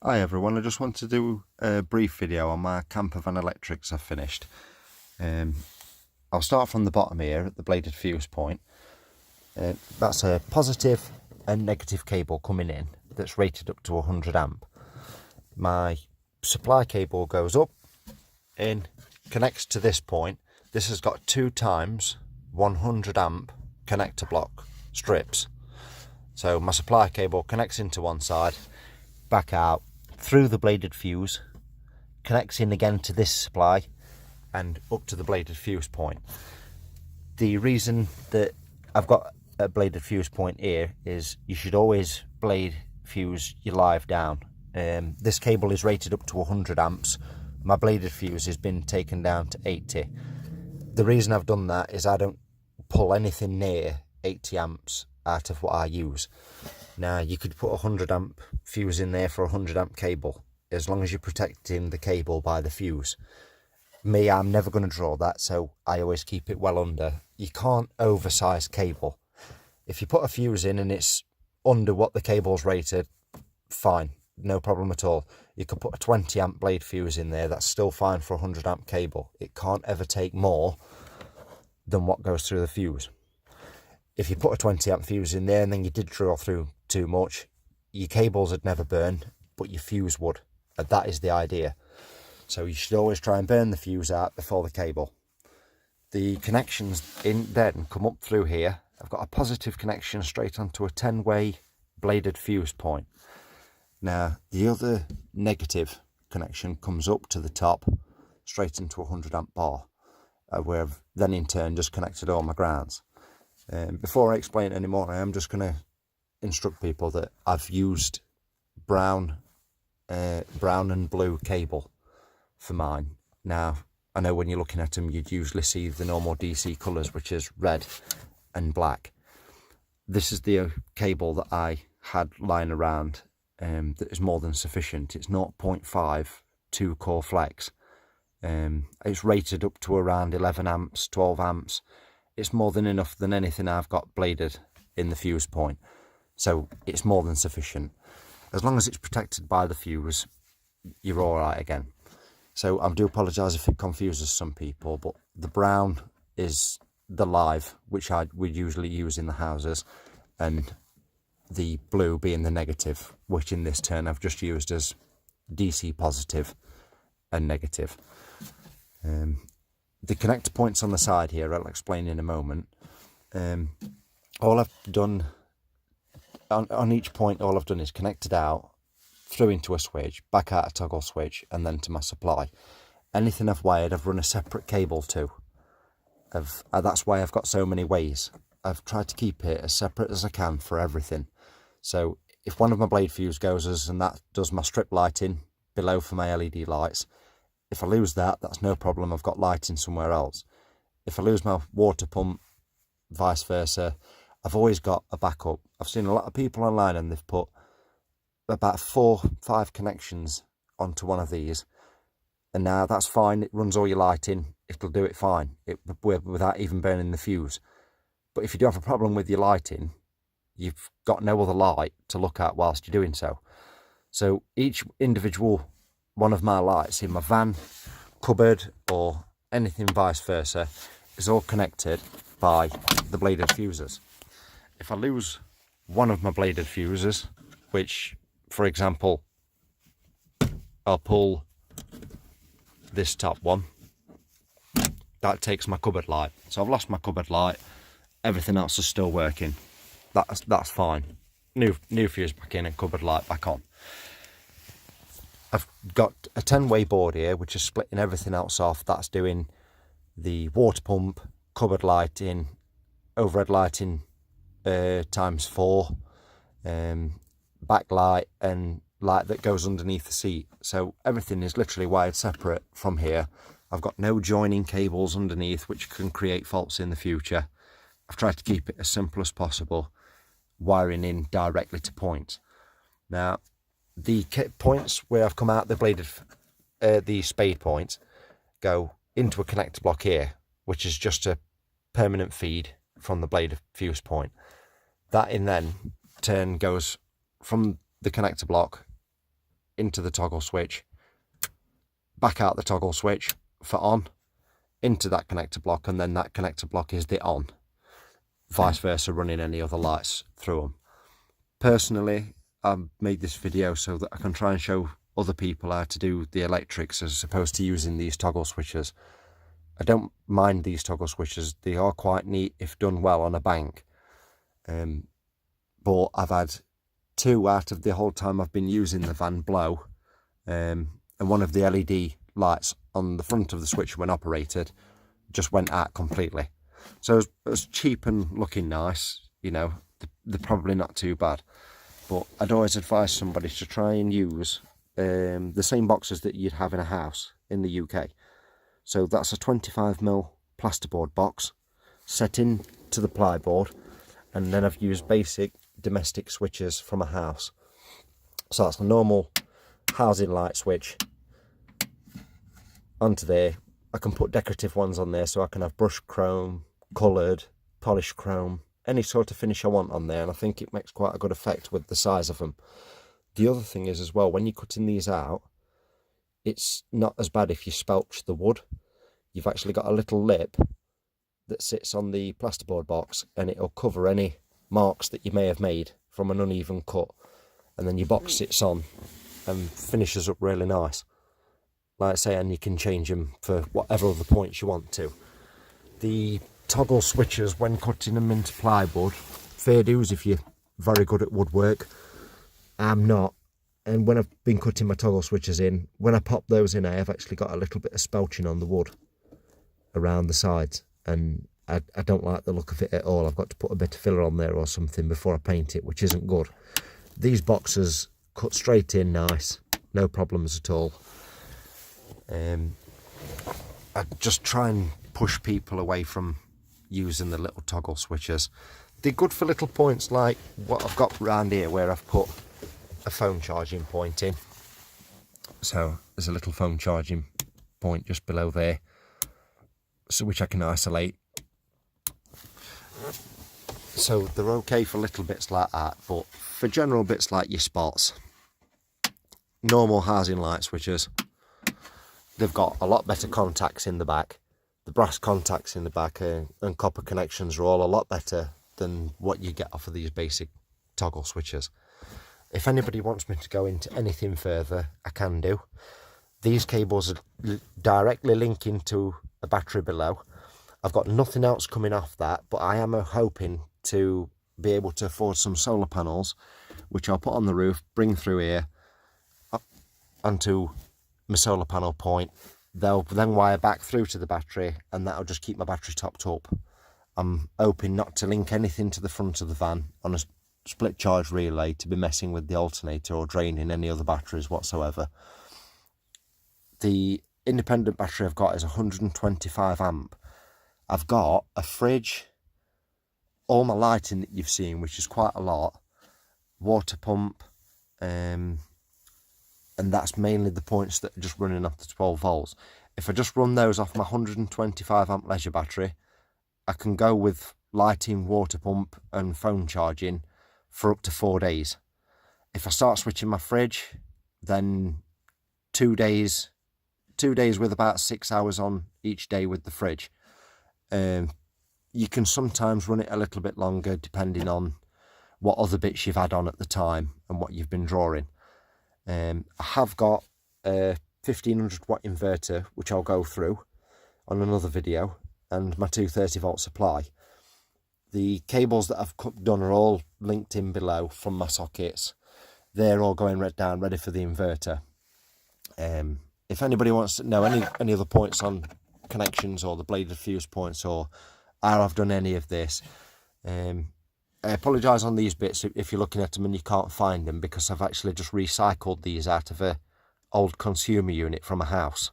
Hi everyone, I just want to do a brief video on my campervan electrics I've finished. I'll start from the bottom here at the bladed fuse point. That's a positive and negative cable coming in that's rated up to 100 amp. My supply cable goes up, in, connects to this point. This has got 2 times 100 amp connector block strips. So my supply cable connects into one side, back out, through the bladed fuse, connects in again to this supply and up to the bladed fuse point. The reason that I've got a bladed fuse point here is you should always blade fuse your live down. This cable is rated up to 100 amps. My bladed fuse has been taken down to 80. The reason I've done that is I don't pull anything near 80 amps out of what I use. Now, you could put a 100 amp fuse in there for a 100 amp cable, as long as you're protecting the cable by the fuse. Me, I'm never going to draw that, so I always keep it well under. You can't oversize cable. If you put a fuse in and it's under what the cable's rated, fine, no problem at all. You could put a 20 amp blade fuse in there, that's still fine for a 100 amp cable. It can't ever take more than what goes through the fuse. If you put a 20 amp fuse in there and then you did drill through too much, your cables would never burn, but your fuse would. And that is the idea. So you should always try and burn the fuse out before the cable. The connections in then come up through here. I've got a positive connection straight onto a 10-way bladed fuse point. Now the other negative connection comes up to the top, straight into a 100 amp bar, where I've then in turn just connected all my grounds. Before I explain any more, I am just going to instruct people that I've used brown and blue cable for mine. Now, I know when you're looking at them, you'd usually see the normal DC colours, which is red and black. This is the cable that I had lying around that is more than sufficient. It's 0.5 2-core flex. It's rated up to around 11 amps, 12 amps. It's more than enough than anything I've got bladed in the fuse point. So it's more than sufficient. As long as it's protected by the fuse, you're all right again. So I do apologise if it confuses some people, but the brown is the live, which I would usually use in the houses, and the blue being the negative, which in this turn I've just used as DC positive and negative. The connector points on the side here, I'll explain in a moment. All I've done on each point, all I've done is connected out, through into a switch, back out a toggle switch, and then to my supply. Anything I've wired, I've run a separate cable to. That's why I've got so many ways. I've tried to keep it as separate as I can for everything. So if one of my blade fuse goes, and that does my strip lighting below for my LED lights, if I lose that, that's no problem. I've got lighting somewhere else. If I lose my water pump, vice versa, I've always got a backup. I've seen a lot of people online and they've put about 4-5 connections onto one of these. And now that's fine. It runs all your lighting. It'll do it fine without even burning the fuse. But if you do have a problem with your lighting, you've got no other light to look at whilst you're doing so. So each individual one of my lights in my van, cupboard, or anything vice versa is all connected by the bladed fuses. If I lose one of my bladed fuses, which, for example, I'll pull this top one, that takes my cupboard light. So I've lost my cupboard light, everything else is still working. That's fine. New fuse back in and cupboard light back on. I've got a 10-way board here, which is splitting everything else off. That's doing the water pump, cupboard lighting, overhead lighting ×4, backlight, and light that goes underneath the seat. So everything is literally wired separate from here. I've got no joining cables underneath, which can create faults in the future. I've tried to keep it as simple as possible, wiring in directly to points. Now, the points where I've come out the bladed, the spade points, go into a connector block here, which is just a permanent feed from the blade fuse point. That in then turn goes from the connector block into the toggle switch, back out the toggle switch for on, into that connector block, and then that connector block is the on. Vice versa, running any other lights through them. Personally, I've made this video so that I can try and show other people how to do the electrics as opposed to using these toggle switches. I don't mind these toggle switches, they are quite neat if done well on a bank. But I've had 2 out of the whole time I've been using the van blow, and one of the LED lights on the front of the switch when operated just went out completely. So it was cheap and looking nice, you know, they're probably not too bad. But I'd always advise somebody to try and use the same boxes that you'd have in a house in the UK. So that's a 25mm plasterboard box set into the plyboard, and then I've used basic domestic switches from a house. So that's a normal housing light switch onto there. I can put decorative ones on there, so I can have brushed chrome, coloured, polished chrome, any sort of finish I want on there, and I think it makes quite a good effect with the size of them. The other thing is as well, when you're cutting these out, it's not as bad if you spelch the wood. You've actually got a little lip that sits on the plasterboard box, and it'll cover any marks that you may have made from an uneven cut, and then your box sits on and finishes up really nice, like I say, and you can change them for whatever other points you want to. The toggle switches, when cutting them into plywood, fair dues if you're very good at woodwork. I'm not, and when I've been cutting my toggle switches in, when I pop those in, I have actually got a little bit of spelching on the wood around the sides, and I don't like the look of it at all. I've got to put a bit of filler on there or something before I paint it, which isn't good. These boxes cut straight in nice, no problems at all. I just try and push people away from using the little toggle switches. They're good for little points like what I've got around here, where I've put a phone charging point in. So there's a little phone charging point just below there, so which I can isolate. So they're okay for little bits like that, but for general bits like your spots, normal housing light switches, they've got a lot better contacts in the back. The brass contacts in the back and copper connections are all a lot better than what you get off of these basic toggle switches. If anybody wants me to go into anything further, I can do. These cables are directly linking to a battery below. I've got nothing else coming off that, but I am hoping to be able to afford some solar panels, which I'll put on the roof, bring through here up onto my solar panel point. They'll then wire back through to the battery, and that'll just keep my battery topped up. I'm hoping not to link anything to the front of the van on a split charge relay to be messing with the alternator or draining any other batteries whatsoever. The independent battery I've got is 125 amp. I've got a fridge, all my lighting that you've seen, which is quite a lot, water pump, and that's mainly the points that are just running off the 12 volts. If I just run those off my 125 amp leisure battery, I can go with lighting, water pump and phone charging for up to 4 days. If I start switching my fridge, then 2 days with about 6 hours on each day with the fridge. You can sometimes run it a little bit longer depending on what other bits you've had on at the time and what you've been drawing. I have got a 1500 watt inverter, which I'll go through on another video, and my 230 volt supply. The cables that I've done are all linked in below from my sockets. They're all going right down, ready for the inverter. If anybody wants to know any other points on connections or the bladed fuse points or how I've done any of this, I apologise on these bits if you're looking at them and you can't find them, because I've actually just recycled these out of a old consumer unit from a house.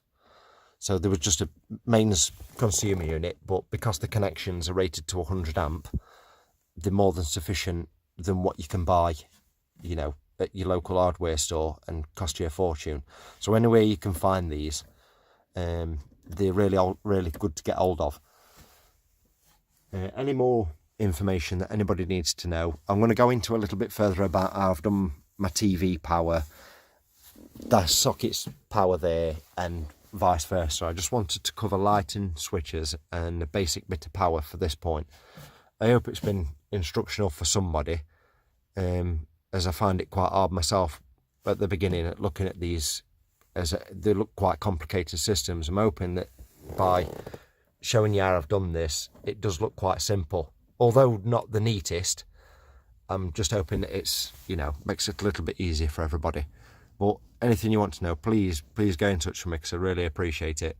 So there was just a mains consumer unit, but because the connections are rated to 100 amp, they're more than sufficient than what you can buy, you know, at your local hardware store and cost you a fortune. So anywhere you can find these, they're really good to get hold of. Any more information that anybody needs to know, I'm going to go into a little bit further about how I've done my TV power that socket's power there and vice versa. I just wanted to cover lighting, switches and a basic bit of power for this point. I hope it's been instructional for somebody, as I find it quite hard myself at the beginning at looking at these, as they look quite complicated systems. I'm hoping that by showing you how I've done this, it does look quite simple, although not the neatest. I'm just hoping that it's, you know, makes it a little bit easier for everybody. But anything you want to know, please go in touch with me, because I really appreciate it.